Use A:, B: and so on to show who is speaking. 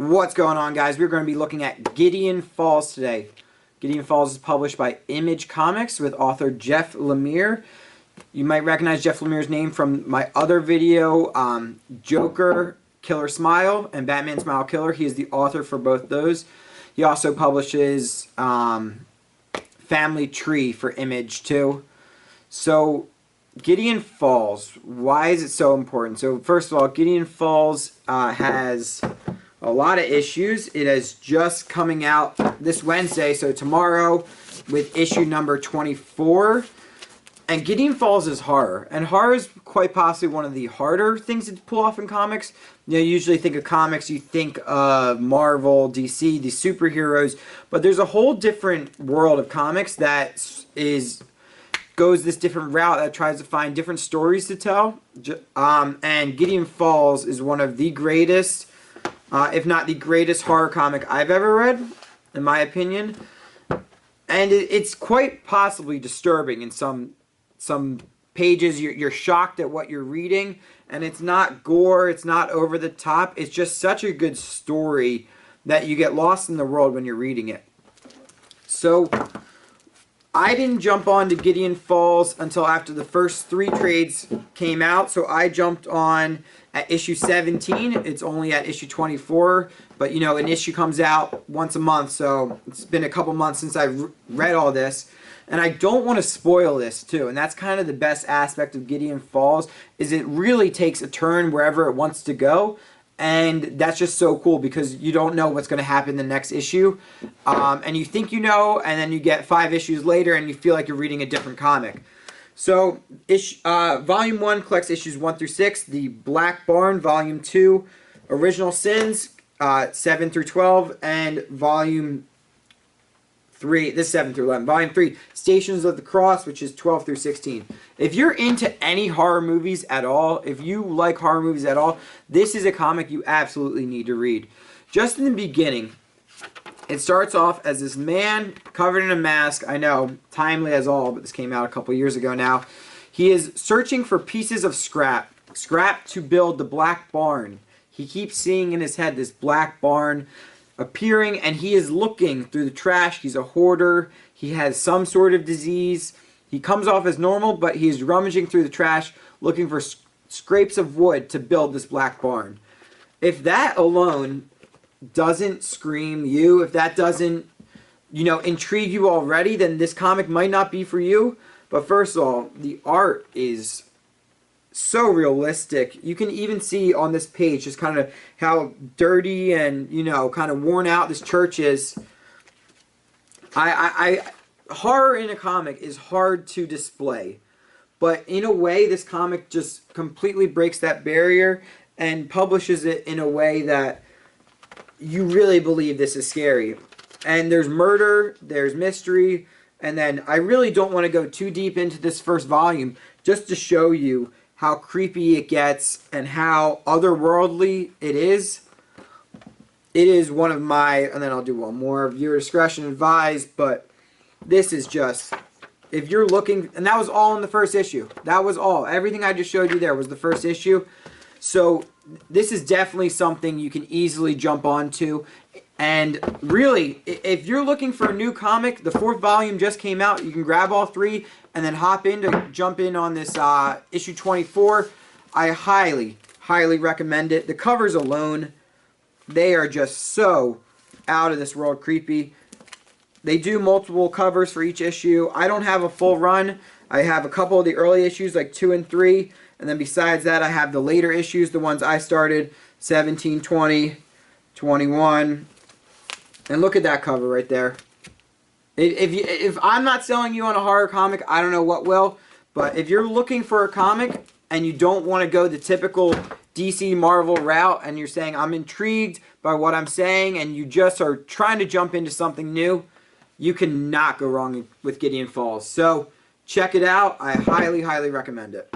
A: What's going on, guys? We're going to be looking at Gideon Falls today. Gideon Falls is published by Image Comics with author Jeff Lemire. You might recognize Jeff Lemire's name from my other video, Joker, Killer Smile, and Batman Smile Killer. He is the author for both those. He also publishes Family Tree for Image too. So, Gideon Falls, why is it so important? So, first of all, Gideon Falls has a lot of issues. It is just coming out this Wednesday, so tomorrow, with issue number 24. And Gideon Falls is horror. And horror is quite possibly one of the harder things to pull off in comics. You know, you usually think of comics, you think of Marvel, DC, the superheroes. But there's a whole different world of comics that goes this different route, that tries to find different stories to tell. And Gideon Falls is one of the greatest, if not the greatest horror comic I've ever read, in my opinion. And it's quite possibly disturbing in some pages. You're shocked at what you're reading, and it's not gore, it's not over the top. It's just such a good story that you get lost in the world when you're reading it. So, I didn't jump on to Gideon Falls until after the first 3 trades came out, so I jumped on at issue 17. It's only at issue 24, but you know, an issue comes out once a month, so it's been a couple months since I've read all this. And I don't want to spoil this too, and that's kind of the best aspect of Gideon Falls, is it really takes a turn wherever it wants to go. And that's just so cool because you don't know what's going to happen in the next issue. And you think you know, and then you get 5 issues later and you feel like you're reading a different comic. So, Volume 1 collects issues 1 through 6. The Black Barn, Volume 2, Original Sins, 7 through 12. And Volume 3, this is 7 through 11. Volume 3, Stations of the Cross, which is 12 through 16. If you're into any horror movies at all, if you like horror movies at all, this is a comic you absolutely need to read. Just in the beginning, it starts off as this man covered in a mask. I know, timely as all, but this came out a couple years ago now. He is searching for pieces of scrap to build the Black Barn. He keeps seeing in his head this Black Barn appearing, and he is looking through the trash. He's a hoarder. He has some sort of disease. He comes off as normal, but he is rummaging through the trash looking for scraps of wood to build this Black Barn. If that alone doesn't scream you, if that doesn't, you know, intrigue you already, then this comic might not be for you. But first of all, the art is so realistic. You can even see on this page just kind of how dirty and, you know, kind of worn out this church is. Horror in a comic is hard to display, but in a way this comic just completely breaks that barrier and publishes it in a way that you really believe this is scary. And there's murder, there's mystery, and then I really don't want to go too deep into this first volume just to show you how creepy it gets and how otherworldly it is. It is one of my, and then I'll do one more, viewer discretion advised, but this is just, if you're looking, and that was all in the first issue. That was all. Everything I just showed you there was the first issue. So this is definitely something you can easily jump onto. And really, if you're looking for a new comic, the 4th volume just came out. You can grab all 3 and then jump in on this issue 24. I highly, highly recommend it. The covers alone, they are just so out of this world creepy. They do multiple covers for each issue. I don't have a full run. I have a couple of the early issues, like 2 and 3. And then besides that, I have the later issues, the ones I started, 17, 20, 21. And look at that cover right there. If I'm not selling you on a horror comic, I don't know what will. But if you're looking for a comic and you don't want to go the typical DC Marvel route, and you're saying, I'm intrigued by what I'm saying, and you just are trying to jump into something new, you cannot go wrong with Gideon Falls. So check it out. I highly, highly recommend it.